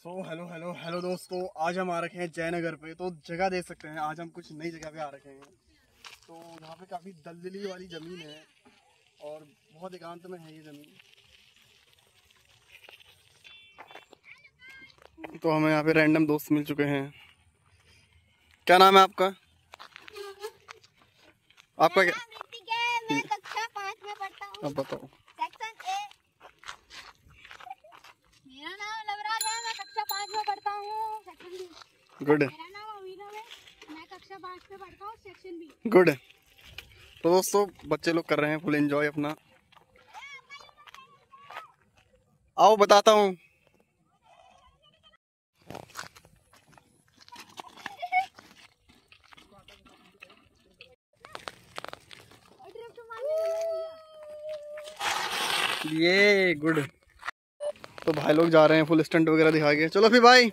Hello hello hello दोस्तों, आज हम आ रखे हैं जयनगर पे। तो जगह देख सकते हैं, आज हम कुछ नई जगह पे आ रखे हैं। तो यहाँ पे काफ़ी दलदली वाली ज़मीन है और बहुत एकांत में है ये ज़मीन। तो हमें यहाँ पे रैंडम दोस्त मिल चुके हैं। क्या नाम है आपका? आपका क्या? मैं कक्षा 5 में पढ़ता हूँ। अब बताओ। Section A. मेरा नाम लवराज है, मैं कक्षा 5 में पढ़ता हूँ। Section B. गुड। मेरा नाम अविनव है, मैं कक्षा 5 में पढ़ता हूँ। Section B. गुड। तो दोस्तों बच्चे लोग कर रहे हैं फुल एंजॉय अपना। आओ बताता हूँ। ये गुड। तो भाई लोग जा रहे हैं फुल स्टंट वगैरह दिखा के। चलो फिर भाई।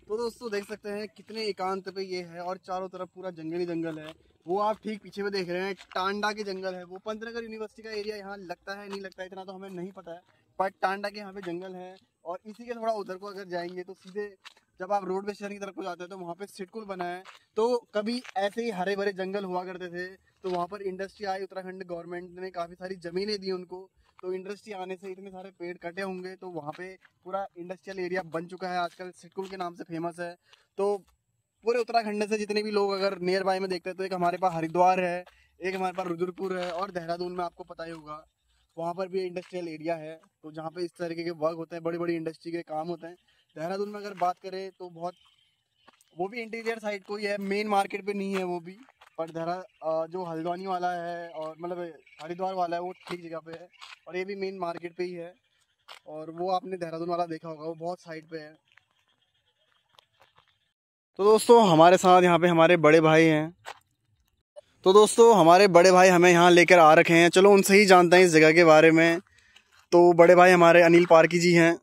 तो दोस्तों देख सकते हैं कितने एकांत पे ये है और चारों तरफ पूरा जंगल ही जंगल है। वो आप ठीक पीछे में देख रहे हैं टांडा के जंगल है। वो पंतनगर यूनिवर्सिटी का एरिया यहाँ लगता है नहीं लगता है इतना तो हमें नहीं पता है, पर टांडा के यहाँ पे जंगल है। और इसी के थोड़ा उधर को अगर जाएंगे तो सीधे जब आप रोडवे शहर की तरफ को जाते हैं तो वहाँ पे सिडकुल बना है। तो कभी ऐसे ही हरे भरे जंगल हुआ करते थे, तो वहाँ पर इंडस्ट्री आई। उत्तराखंड गवर्नमेंट ने काफ़ी सारी ज़मीनें दी उनको, तो इंडस्ट्री आने से इतने सारे पेड़ कटे होंगे तो वहाँ पे पूरा इंडस्ट्रियल एरिया बन चुका है, आजकल सिडकुल के नाम से फेमस है। तो पूरे उत्तराखंड से जितने भी लोग अगर नियर बाय में देखते हैं तो एक हमारे पास हरिद्वार है, एक हमारे पास रुद्रपुर है और देहरादून में आपको पता ही होगा वहाँ पर भी इंडस्ट्रियल एरिया है। तो जहाँ पे इस तरीके के वर्क होते हैं, बड़ी बड़ी इंडस्ट्री के काम होते हैं। देहरादून में अगर बात करें तो बहुत, वो भी इंटीरियर साइड को ही है, मेन मार्केट पे नहीं है वो भी। पर जो हल्द्वानी वाला है और मतलब हरिद्वार वाला है वो ठीक जगह पे है और ये भी मेन मार्केट पे ही है। और वो आपने देहरादून वाला देखा होगा, वो बहुत साइड पे है। तो दोस्तों हमारे साथ यहाँ पे हमारे बड़े भाई हैं। तो दोस्तों हमारे बड़े भाई हमें यहाँ लेकर आ रखे हैं, चलो उनसे ही जानते हैं इस जगह के बारे में। तो बड़े भाई हमारे अनिल पारकी जी हैं।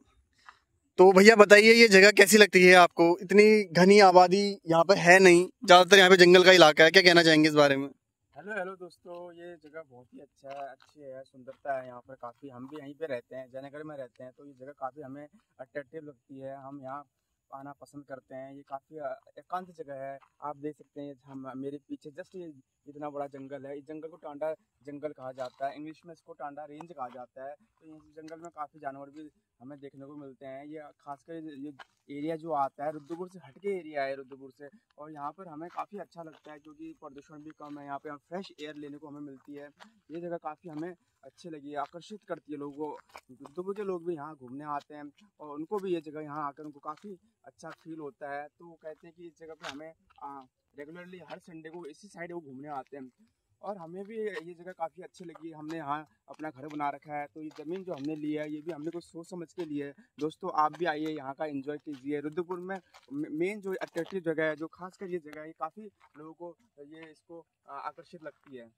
तो भैया बताइए ये जगह कैसी लगती है आपको? इतनी घनी आबादी यहाँ पे है नहीं, ज़्यादातर यहाँ पे जंगल का इलाका है, क्या कहना चाहेंगे इस बारे में? हेलो हेलो दोस्तों, ये जगह बहुत ही अच्छी है, सुंदरता है यहाँ पर काफ़ी। हम भी यहीं पे रहते हैं, जयनगर में रहते हैं, तो ये जगह काफ़ी हमें अट्रैक्टिव लगती है। हम यहाँ आना पसंद करते हैं। ये काफ़ी एकांत जगह है। आप देख सकते हैं हम मेरे पीछे जस्ट ये इतना बड़ा जंगल है। इस जंगल को टांडा जंगल कहा जाता है, इंग्लिश में इसको टांडा रेंज कहा जाता है। तो इस जंगल में काफ़ी जानवर भी हमें देखने को मिलते हैं। ये खासकर ये एरिया जो आता है रुद्रपुर से हटके एरिया है, रुद्रपुर से। और यहाँ पर हमें काफ़ी अच्छा लगता है क्योंकि प्रदूषण भी कम है यहाँ पे, हम फ्रेश एयर लेने को हमें मिलती है। ये जगह काफ़ी हमें अच्छी लगी है, आकर्षित करती है लोगों को। रुद्रपुर के लोग भी यहाँ घूमने आते हैं और उनको भी ये जगह यहाँ आकर उनको काफ़ी अच्छा फील होता है। तो वो कहते हैं कि इस जगह पे हमें रेगुलरली हर संडे को इसी साइड वो घूमने आते हैं। और हमें भी ये जगह काफ़ी अच्छी लगी। हमने यहाँ अपना घर बना रखा है, तो ये ज़मीन जो हमने ली है ये भी हमने कुछ सोच समझ के ली है। दोस्तों आप भी आइए, यहाँ का एंजॉय कीजिए। रुद्रपुर में मेन जो अट्रैक्टिव जगह है, जो खासकर ये जगह है, ये काफ़ी लोगों को ये इसको आकर्षित लगती है।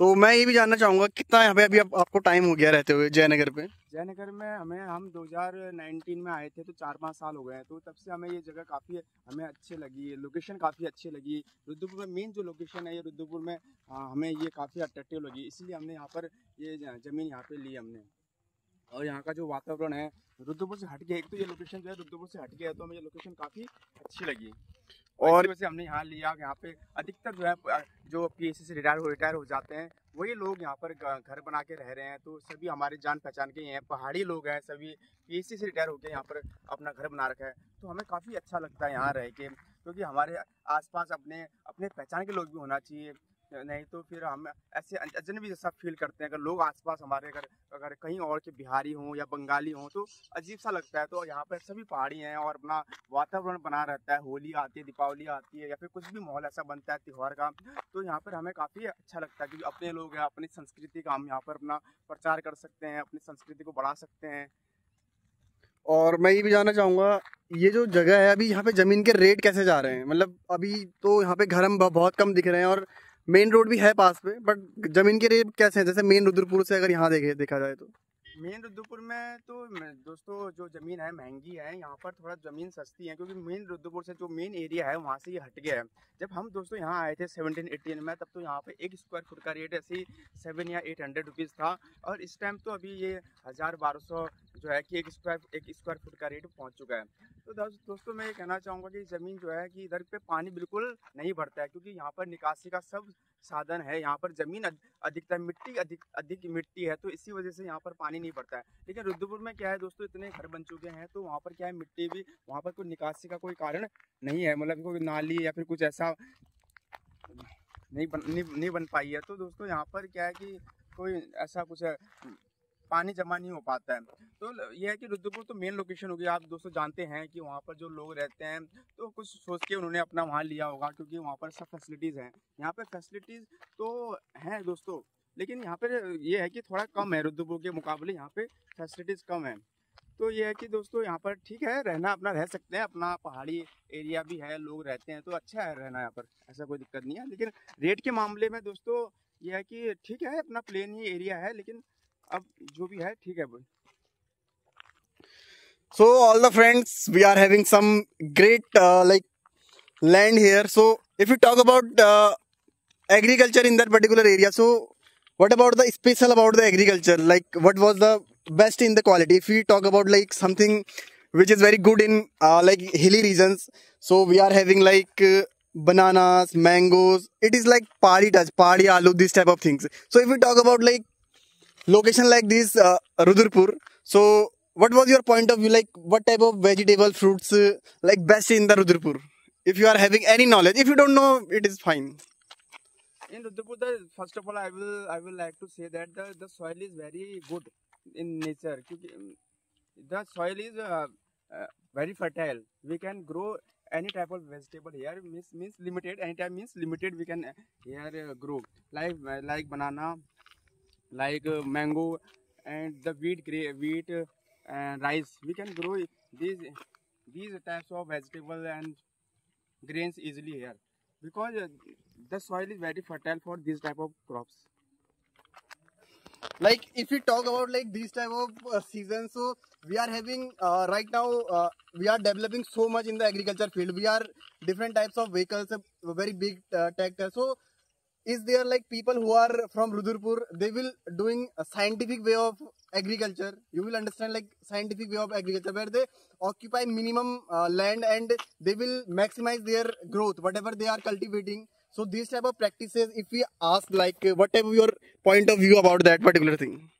तो मैं ये भी जानना चाहूँगा कितना यहाँ पे अभी आपको टाइम हो गया रहते हुए जयनगर पे? जयनगर में हम 2019 में आए थे, तो 4-5 साल हो गए हैं। तो तब से हमें ये जगह काफ़ी हमें अच्छी लगी, लोकेशन काफ़ी अच्छी लगी। रुद्रपुर में मेन जो लोकेशन है ये रुद्रपुर में हमें ये काफ़ी अट्रैक्टिव लगी, इसलिए हमने यहाँ पर ये ज़मीन यहाँ पे ली हमने। और यहाँ का जो वातावरण है रुद्रपुर से हट गया, एक तो ये लोकेशन जो है रुद्रपुर से हट गया है, तो हमें ये लोकेशन काफ़ी अच्छी लगी और वैसे हमने यहाँ लिया। यहाँ पे अधिकतर जो है जो पीएससी से रिटायर हो जाते हैं वही लोग यहाँ पर घर बना के रह रहे हैं। तो सभी हमारे जान पहचान के हैं, पहाड़ी लोग हैं, सभी पीएससी से रिटायर होकर यहाँ पर अपना घर बना रखा है। तो हमें काफ़ी अच्छा लगता है यहाँ रह के, क्योंकि हमारे आसपास अपने अपने पहचान के लोग भी होना चाहिए, नहीं तो फिर हम ऐसे अजनबी जैसा फील करते हैं। अगर लोग आसपास हमारे अगर कहीं और के बिहारी हों या बंगाली हों तो अजीब सा लगता है। तो यहाँ पर सभी पहाड़ी हैं और अपना वातावरण बना रहता है। होली आती है, दीपावली आती है या फिर कुछ भी माहौल ऐसा बनता है त्यौहार का, तो यहाँ पर हमें काफ़ी अच्छा लगता है क्योंकि अपने लोग हैं, अपनी संस्कृति का हम यहाँ पर अपना प्रचार कर सकते हैं, अपनी संस्कृति को बढ़ा सकते हैं। और मैं ये भी जानना चाहूँगा ये जो जगह है अभी यहाँ पे ज़मीन के रेट कैसे जा रहे हैं? मतलब अभी तो यहाँ पे घर हम बहुत कम दिख रहे हैं और मेन रोड भी है पास पे, बट ज़मीन के रेट कैसे हैं? जैसे मेन रुद्रपुर से अगर यहाँ देखा जाए तो मेन रुद्रपुर में तो दोस्तों जो ज़मीन है महंगी है, यहाँ पर थोड़ा ज़मीन सस्ती है क्योंकि मेन रुद्रपुर से जो मेन एरिया है वहाँ से ये हट गया है। जब हम दोस्तों यहाँ आए थे 17-18 में, तब तो यहाँ पे 1 स्क्वायर फुट का रेट ऐसे ही 7 या 800 रुपीज़ था, और इस टाइम तो अभी ये 1000-1200 जो है कि एक स्क्वायर फुट का रेट पहुँच चुका है। तो दोस्तों मैं ये कहना चाहूँगा कि ज़मीन जो है कि इधर पे पानी बिल्कुल नहीं भरता है क्योंकि यहाँ पर निकासी का सब साधन है। यहाँ पर ज़मीन अधिकतर अधिक मिट्टी है, तो इसी वजह से यहाँ पर पानी नहीं पड़ता है। लेकिन रुद्रपुर में क्या है दोस्तों, इतने घर बन चुके हैं तो वहाँ पर क्या है, मिट्टी भी वहाँ पर कोई निकासी का कोई कारण नहीं है, मतलब कोई नाली या फिर कुछ ऐसा नहीं बन पाई है। तो दोस्तों यहाँ पर क्या है कि कोई ऐसा कुछ पानी जमा नहीं हो पाता है। तो ये है कि रुद्रपुर तो मेन लोकेशन होगी, आप दोस्तों जानते हैं कि वहाँ पर जो लोग रहते हैं तो कुछ सोच के उन्होंने अपना वहाँ लिया होगा क्योंकि वहाँ पर सब फैसिलिटीज़ हैं। यहाँ पे फैसिलिटीज़ तो हैं दोस्तों, लेकिन यहाँ पर ये है कि थोड़ा कम है, रुद्रपुर के मुकाबले यहाँ पे फैसिलिटीज़ कम है। तो ये है कि दोस्तों यहाँ पर ठीक है, रहना अपना रह सकते हैं, अपना पहाड़ी एरिया भी है, लोग रहते हैं तो अच्छा है रहना यहाँ पर, ऐसा कोई दिक्कत नहीं है। लेकिन रेट के मामले में दोस्तों ये है कि ठीक है, अपना प्लेन ही एरिया है, लेकिन अब जो भी है ठीक है भाई। So all the friends, we are having some great like land here. So if you talk about agriculture in that particular area, so what about the special about the agriculture? Like what was the best in the quality? If we talk about like something which is very good in like hilly regions, so we are having like bananas, mangoes. It is like padi touch, padi aloo, this type of things. So if we talk about like location like this, Rudrapur, so what was your point of view, like what type of vegetable fruits like best in the Rudrapur, if you are having any knowledge? If you don't know, it is fine. In Rudrapur, first of all I will like to say that the soil is very good in nature क्योंकि the soil is very fertile. We can grow any type of vegetable here, means limited, anytime means limited we can here grow like banana, like mango, and the wheat and rice. We can grow these types of vegetable and grains easily here because the soil is very fertile for these type of crops. Like if we talk about like these type of seasons, so we are having right now we are developing so much in the agriculture field. We are different types of vehicles, a very big tractor. So is there like people who are from Rudrapur, they will doing a scientific way of agriculture? You will understand like scientific way of agriculture where they occupy minimum land and they will maximize their growth whatever they are cultivating. So these type of practices, if we ask like what type of your point of view about that particular thing?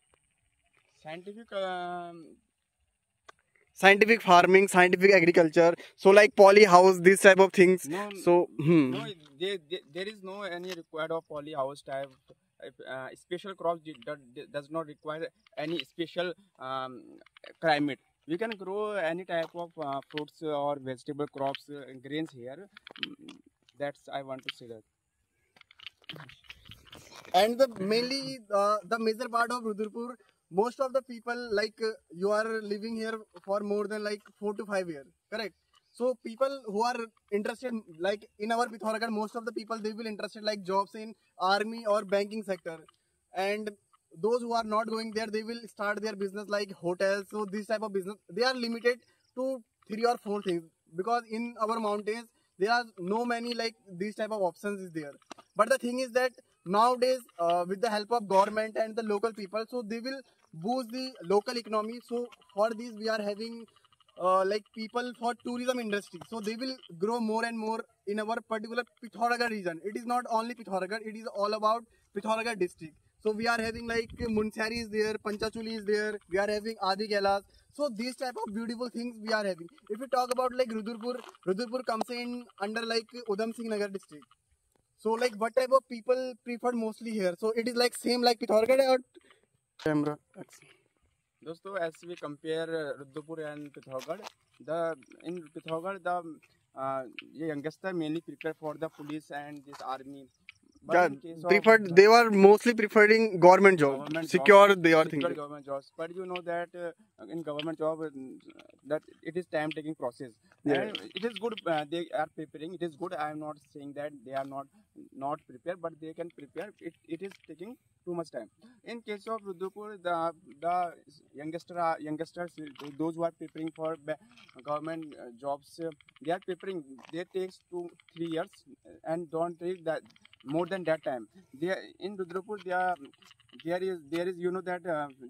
Scientific farming, scientific agriculture, so like poly house, this type of things. No, so no, there is no any required of poly house type. Special crops does not require any special climate. We can grow any type of fruits or vegetable crops, grains here. That's I want to say that. And the mainly the major part of Rudrapur, most of the people like you are living here for more than like 4 to 5 years, correct? So people who are interested like in our Pithoragarh, most of the people they will interested like jobs in army or banking sector, and those who are not going there they will start their business like hotels. So this type of business they are limited to 3 or 4 things because in our mountains there are no many like these type of options is there. But the thing is that nowadays with the help of government and the local people, so they will boost the local economy. So for this we are having like people for tourism industry, so they will grow more and more in our particular Pithoragarh region. It is not only Pithoragarh, it is all about Pithoragarh district. So we are having like Munsari is there, Panchachuli is there, we are having Adi Kailash. So these type of beautiful things we are having. If we talk about like Rudrapur comes in under like Udham Singh Nagar district. So like what type of people prefer mostly here? So it is like same like Pithoragarh or camera? दोस्तों, as we compare Rudrapur and Pithoragarh, in Pithoragarh the youngster mainly prepare for the police and this army, But in case of preferred, they were mostly preferring government job, government secure jobs, they are secure thinking. government jobs. But you know that in government job that it is time taking process, Yeah. and it is good they are preparing. It is good. I am not saying that they are not prepared, but they can prepare. It is taking too much time. In case of Rudrapur, the youngsters, those who are preparing for government jobs, they are preparing. They takes 2-3 years and don't take that more than that time. There in Rudrapur, there is you know that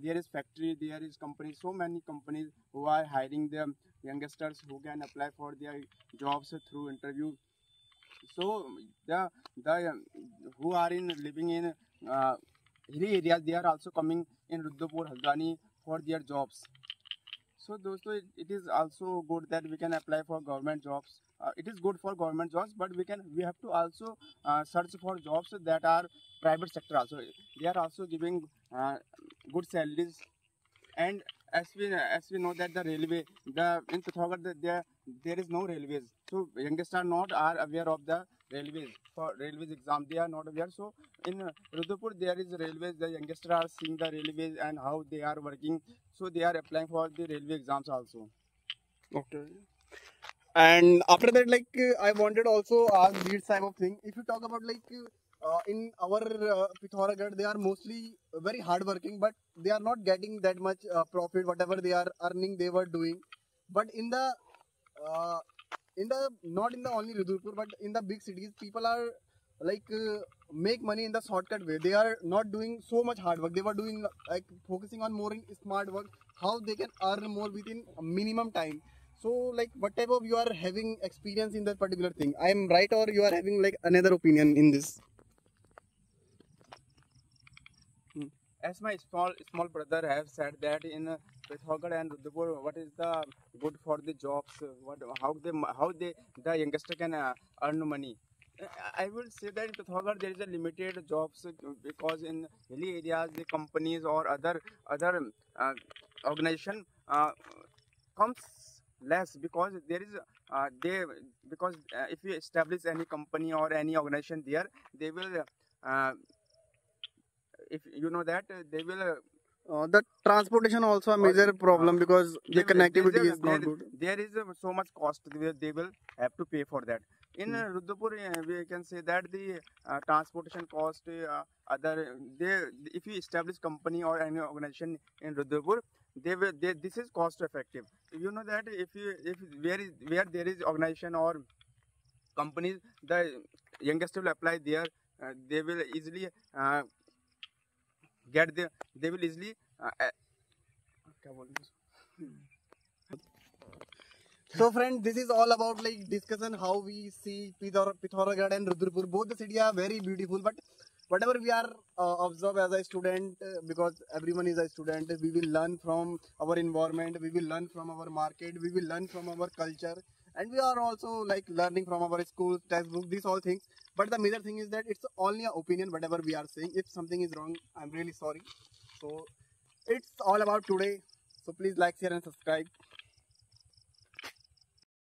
there is factory, there is companies, so many companies who are hiring the youngsters who can apply for their jobs through interview. So the who are in living in hilly areas, they are also coming in Rudrapur, Haldwani for their jobs. So दोस्तों it is also good that we can apply for government jobs. It is good for government jobs, but we have to also search for jobs that are private sector also. They are also giving good salaries, and as we know that the railway, in Pithogarh there is no railways. So youngsters are aware of the railways. For railways exam they are not aware. So in Rudrapur there is railways. The youngsters are seeing the railways and how they are working. So they are applying for the railway exams also. Okay. And after that, like I wanted also ask this type of thing. If you talk about like in our Pithoragarh, they are mostly very hardworking, but they are not getting that much profit. Whatever they are earning, they were doing. But uh, in the not in the only Rudrapur, but in the big cities, people are like make money in the shortcut way. They are not doing so much hard work. They were doing like focusing on more in smart work, how they can earn more within a minimum time. So like what type of you are having experience in that particular thing? I am right or you are having like another opinion in this? As my small brother have said that in Pithogarh and Rudrapur, what is the good for the jobs? How the youngster can earn money? I will say that in Pithogarh there is a limited jobs because in hilly areas the companies or other organization comes less because there is they because if you establish any company or any organization there, they will if you know that they will The transportation also a major problem because the connectivity is not good. there is so much cost they will have to pay for that. In Rudrapur, we can say that the transportation cost, if you establish company or any organization in Rudrapur, this is cost effective. You know that if where there is organization or companies, the youngest will apply there. They will easily they will easily क्या बोल रहे हैं? So friend, this is all about like discussion how we see Pithoragarh and Rudrapur. Both the cities are very beautiful, but whatever we are observe as a student, because everyone is a student, we will learn from our environment, we will learn from our market, we will learn from our culture, and we are also like learning from our school textbook, these all things. But the major thing is that it's only an opinion. Whatever we are saying, if something is wrong, I'm really sorry. So it's all about today. So please like, share, and subscribe.